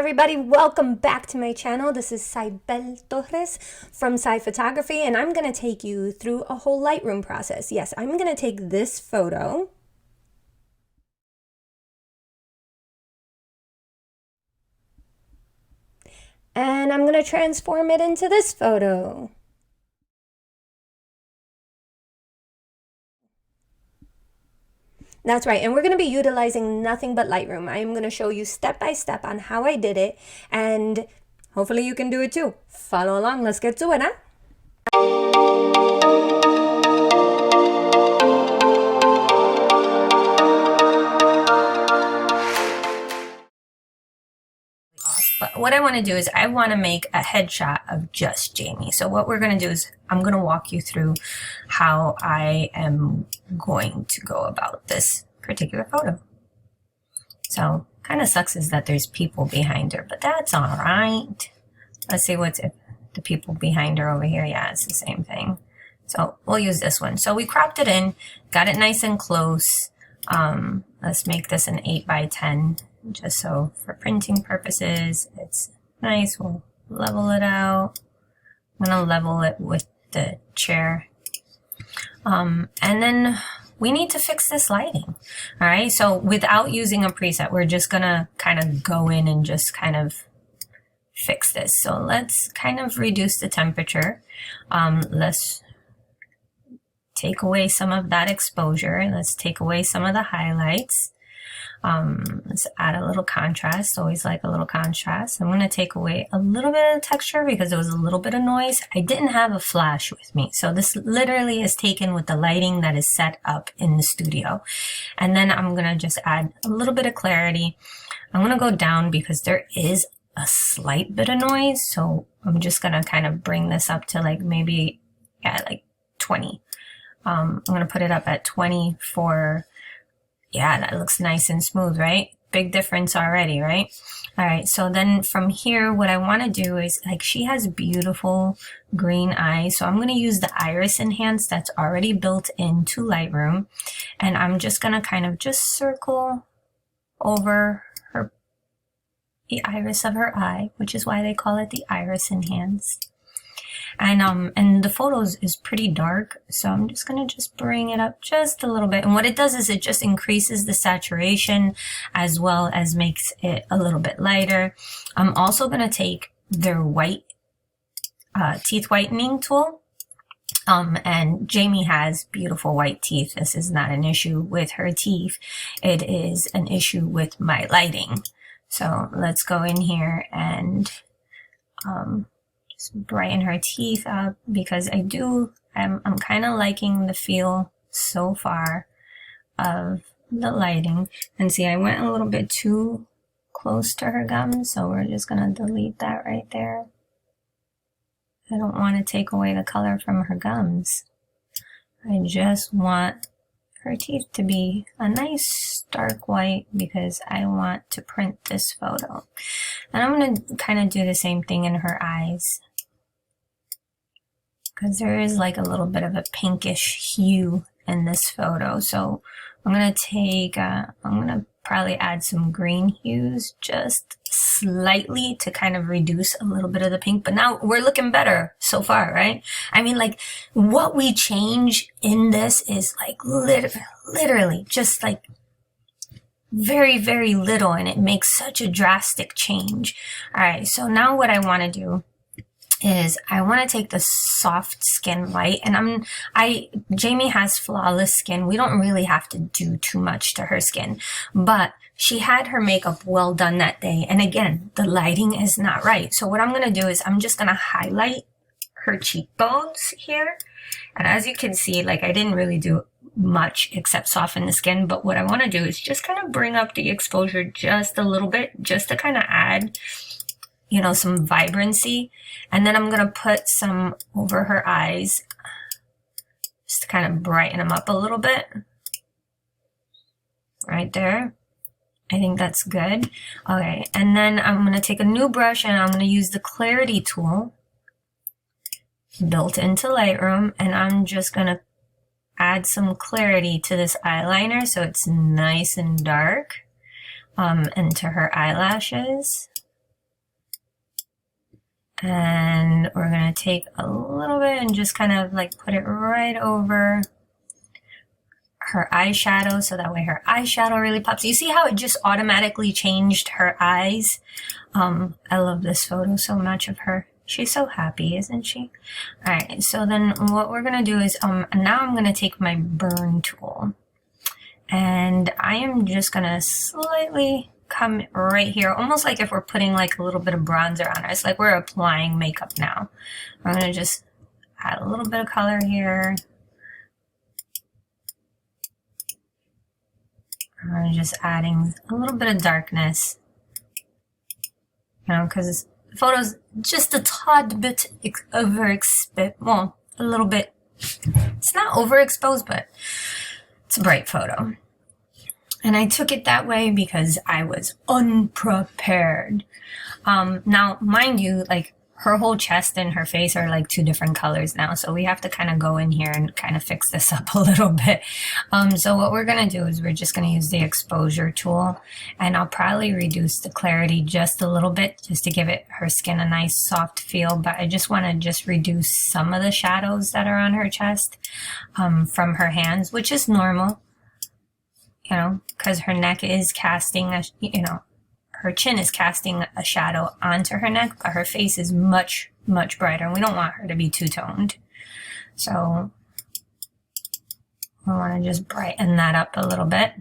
everybody, welcome back to my channel. This is Saibel Torres from Sai Photography, and I'm going to take you through a whole Lightroom process. Yes, I'm going to take this photo and I'm going to transform it into this photo. That's right, and we're going to be utilizing nothing but Lightroom. I am going to show you step by step on how I did it, and hopefully you can do it too. Follow along, let's get to it, huh? But what I want to do is I want to make a headshot of just Jamie. So what we're going to do is I'm going to walk you through how I am going to go about this particular photo. So kind of sucks is that there's people behind her, but that's all right. Let's see what's the people behind her over here. Yeah, it's the same thing. So we'll use this one. So we cropped it in, got it nice and close. Let's make this an 8x10. Just so for printing purposes, it's nice. We'll level it out. I'm going to level it with the chair. And then we need to fix this lighting. All right. So without using a preset, we're just going to kind of go in and just kind of fix this. So let's kind of reduce the temperature. Let's take away some of that exposure. Let's take away some of the highlights. Let's add a little contrast. Always like a little contrast. I'm going to take away a little bit of texture because there was a little bit of noise. I didn't have a flash with me. So this literally is taken with the lighting that is set up in the studio. And then I'm going to just add a little bit of clarity. I'm going to go down because there is a slight bit of noise. So I'm just going to kind of bring this up to like maybe, yeah, like 20. I'm going to put it up at 20 for, yeah, that looks nice and smooth, right? Big difference already, right? All right, so then from here, what I want to do is, like, she has beautiful green eyes. So I'm going to use the iris enhance that's already built into Lightroom. And I'm just going to kind of just circle over the iris of her eye, which is why they call it the iris enhance. And the photos is pretty dark, so I'm just going to just bring it up just a little bit. And what it does is it just increases the saturation as well as makes it a little bit lighter. I'm also going to take their white teeth whitening tool. And Jamie has beautiful white teeth. This is not an issue with her teeth. It is an issue with my lighting. So let's go in here and brighten her teeth up because I'm kind of liking the feel so far of the lighting. And see, I went a little bit too close to her gums, so we're just going to delete that right there. I don't want to take away the color from her gums. I just want her teeth to be a nice dark white because I want to print this photo. And I'm going to kind of do the same thing in her eyes, because there is like a little bit of a pinkish hue in this photo. So I'm going to take, I'm going to probably add some green hues just slightly to kind of reduce a little bit of the pink. But now we're looking better so far, right? I mean, like, what we change in this is like literally just like very, very little, and it makes such a drastic change. All right, so now what I want to do is I want to take the soft skin light, and Jamie has flawless skin. We don't really have to do too much to her skin, but she had her makeup well done that day. And again, the lighting is not right. So what I'm going to do is I'm just going to highlight her cheekbones here. And as you can see, like, I didn't really do much except soften the skin. But what I want to do is just kind of bring up the exposure just a little bit, just to kind of add, you know, some vibrancy. And then I'm going to put some over her eyes just to kind of brighten them up a little bit. Right there. I think that's good. Okay, and then I'm going to take a new brush and I'm going to use the clarity tool built into Lightroom, and I'm just going to add some clarity to this eyeliner so it's nice and dark, and to her eyelashes. And we're going to take a little bit and just kind of like put it right over her eyeshadow, so that way her eyeshadow really pops. You see how it just automatically changed her eyes? I love this photo so much of her. She's so happy, isn't she? All right, so then what we're gonna do is, now I'm gonna take my burn tool, and I am just gonna slightly come right here, almost like if we're putting like a little bit of bronzer on her. It's like we're applying makeup now. I'm gonna just add a little bit of color here. I'm just adding a little bit of darkness, you know, because the photo's just a tad bit overexposed. Well, a little bit. It's not overexposed, but it's a bright photo. And I took it that way because I was unprepared. Now, mind you, like, her whole chest and her face are like two different colors now, so we have to kind of go in here and kind of fix this up a little bit. So what we're going to do is we're just going to use the exposure tool, and I'll probably reduce the clarity just a little bit just to give her skin a nice soft feel, but I just want to just reduce some of the shadows that are on her chest from her hands, which is normal, you know, because her neck is casting a, you know, her chin is casting a shadow onto her neck, but her face is much, much brighter, and we don't want her to be two-toned. So we want to just brighten that up a little bit.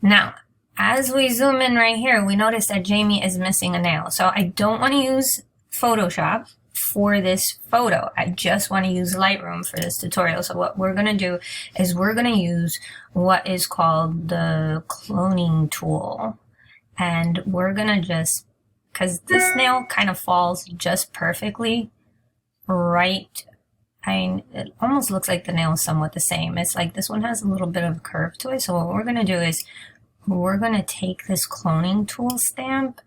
Now, as we zoom in right here, we notice that Jamie is missing a nail. So I don't want to use Photoshop for this photo. I just want to use Lightroom for this tutorial. So what we're going to do is we're going to use what is called the cloning tool. And we're gonna just, because this nail kind of falls just perfectly right, I mean, it almost looks like the nail is somewhat the same. It's like this one has a little bit of curve to it. So what we're gonna do is we're gonna take this cloning tool stamp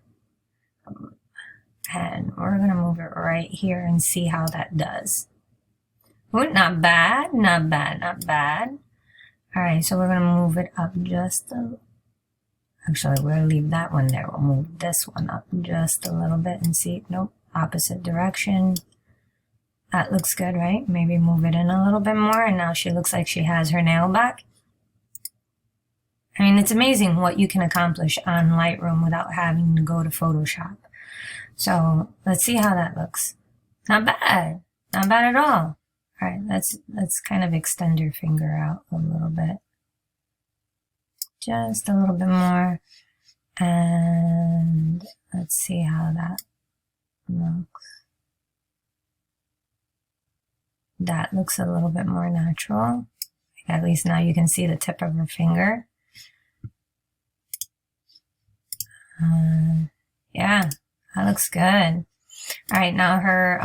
and we're gonna move it right here and see how that does. Ooh, not bad, not bad, not bad. All right, so we're gonna move it up just a Actually, we'll leave that one there. We'll move this one up just a little bit and see. Nope, opposite direction. That looks good, right? Maybe move it in a little bit more, and now she looks like she has her nail back. I mean, it's amazing what you can accomplish on Lightroom without having to go to Photoshop. So let's see how that looks. Not bad. Not bad at all. All right, let's kind of extend your finger out a little bit. Just a little bit more, and let's see how that looks. That looks a little bit more natural. At least now you can see the tip of her finger. Yeah, that looks good. All right, now her,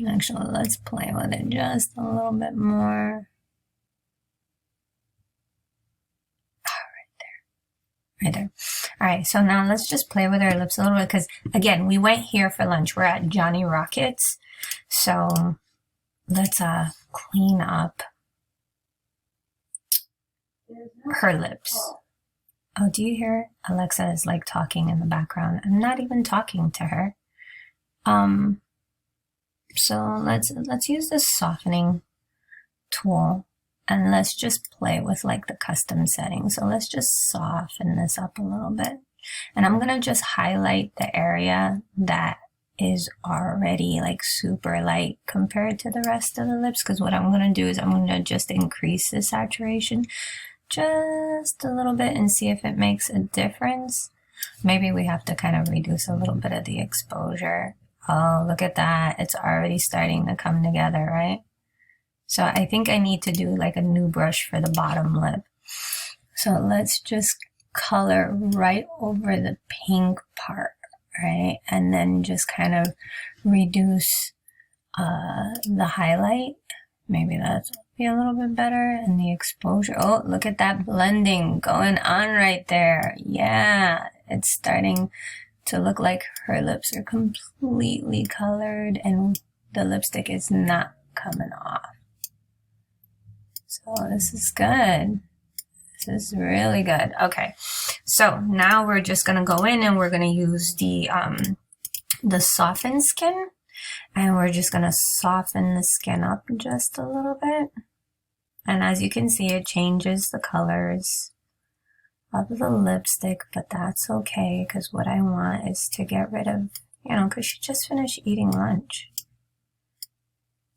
actually, let's play with it just a little bit more. Right there. All right, so now let's just play with our lips a little bit because, again, we went here for lunch. We're at Johny Rockets. So let's clean up her lips. Oh, do you hear? Alexa is like talking in the background. I'm not even talking to her. So let's use this softening tool. And let's just play with like the custom settings. So let's just soften this up a little bit. And I'm going to just highlight the area that is already like super light compared to the rest of the lips. Because what I'm going to do is I'm going to just increase the saturation just a little bit and see if it makes a difference. Maybe we have to kind of reduce a little bit of the exposure. Oh, look at that. It's already starting to come together, right? So I think I need to do like a new brush for the bottom lip. So let's just color right over the pink part, right? And then just kind of reduce the highlight. Maybe that'll be a little bit better. And the exposure. Oh, look at that blending going on right there. Yeah, it's starting to look like her lips are completely colored and the lipstick is not coming off. So this is good. This is really good. Okay, so now we're just gonna go in and we're gonna use the the soften skin, and we're just gonna soften the skin up just a little bit. And as you can see, it changes the colors of the lipstick, but that's okay, because what I want is to get rid of, you know, because she just finished eating lunch.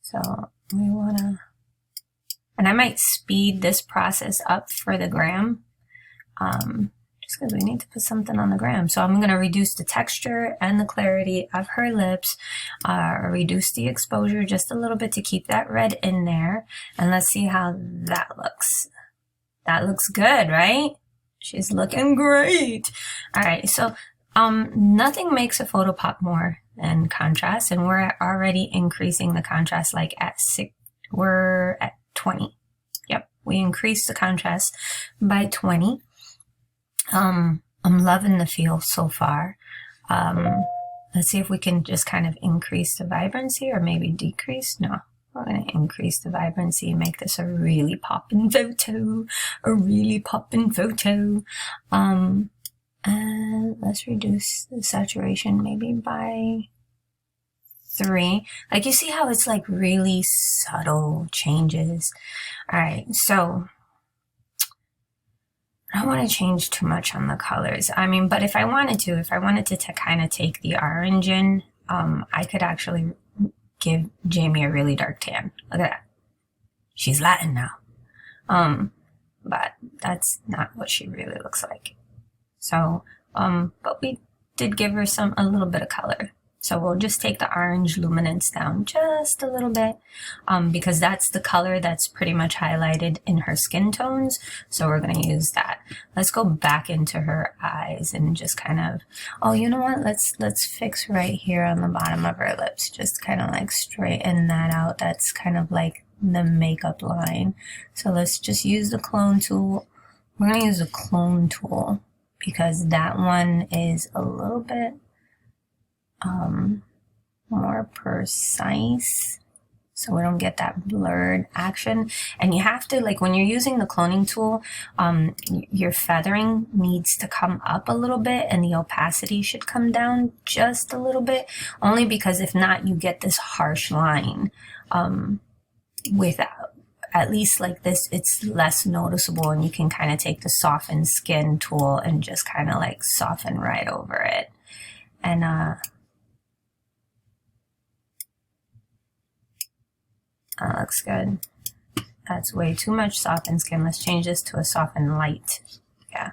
So we wanna, and I might speed this process up for the gram, just because we need to put something on the gram. So I'm gonna reduce the texture and the clarity of her lips, reduce the exposure just a little bit to keep that red in there, and let's see how that looks. That looks good, right? She's looking great. All right, so nothing makes a photo pop more than contrast, and we're already increasing the contrast, like at 6, we're at 20. Yep, we increased the contrast by 20. I'm loving the feel so far. Let's see if we can just kind of increase the vibrancy or maybe decrease. No, we're going to increase the vibrancy, make this a really poppin' photo, and let's reduce the saturation maybe by 3. Like, you see how it's like really subtle changes. All right, so I don't want to change too much on the colors. I mean, but if I wanted to kind of take the orange in, I could actually give Jamie a really dark tan. Look at that. She's Latin now. But that's not what she really looks like. So, but we did give her a little bit of color. So we'll just take the orange luminance down just a little bit, because that's the color that's pretty much highlighted in her skin tones. So we're going to use that. Let's go back into her eyes and just kind of, oh, you know what? Let's fix right here on the bottom of her lips. Just kind of like straighten that out. That's kind of like the makeup line. So let's just use the clone tool. We're going to use the clone tool because that one is a little bit more precise, so we don't get that blurred action. And you have to, like, when you're using the cloning tool, your feathering needs to come up a little bit and the opacity should come down just a little bit, only because if not, you get this harsh line. Without, at least like this, it's less noticeable, and you can kind of take the soften skin tool and just kind of like soften right over it. And that looks good. That's way too much soften skin. Let's change this to a soften light. Yeah,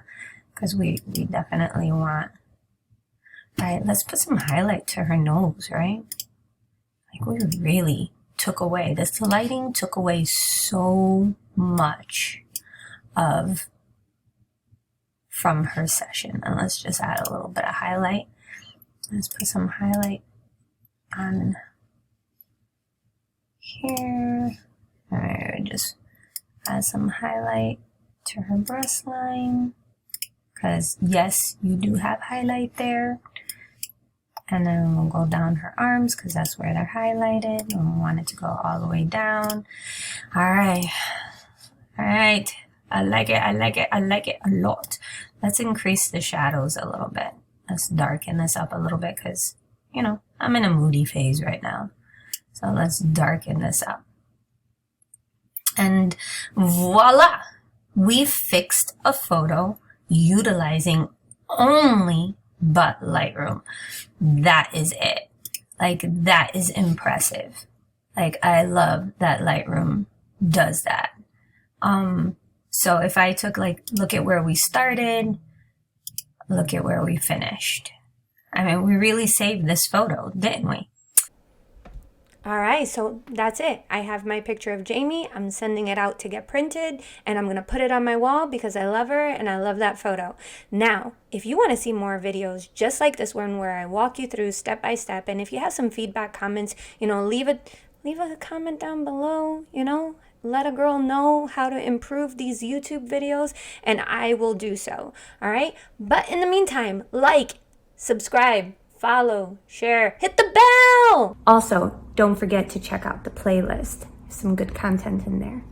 because we definitely want. All right, let's put some highlight to her nose, right? Like, we really took away, this lighting took away so much from her session. And let's just add a little bit of highlight. Let's put some highlight on here. All right, just add some highlight to her breast line, because yes, you do have highlight there. And then we'll go down her arms because that's where they're highlighted, and we want it to go all the way down. All right, I like it, I like it, I like it a lot. Let's increase the shadows a little bit. Let's darken this up a little bit because, you know, I'm in a moody phase right now. So let's darken this up. And voila! We fixed a photo utilizing only but Lightroom. That is it. Like, that is impressive. Like, I love that Lightroom does that. So if I took, like, look at where we started, look at where we finished. I mean, we really saved this photo, didn't we? All right, so that's it. I have my picture of Jamie. I'm sending it out to get printed, and I'm going to put it on my wall because I love her and I love that photo. Now, if you want to see more videos just like this one where I walk you through step by step, and if you have some feedback, comments, you know, leave a comment down below, you know, let a girl know how to improve these YouTube videos, and I will do so. All right, but in the meantime, like, subscribe, follow, share, hit the bell. Also, don't forget to check out the playlist. There's some good content in there.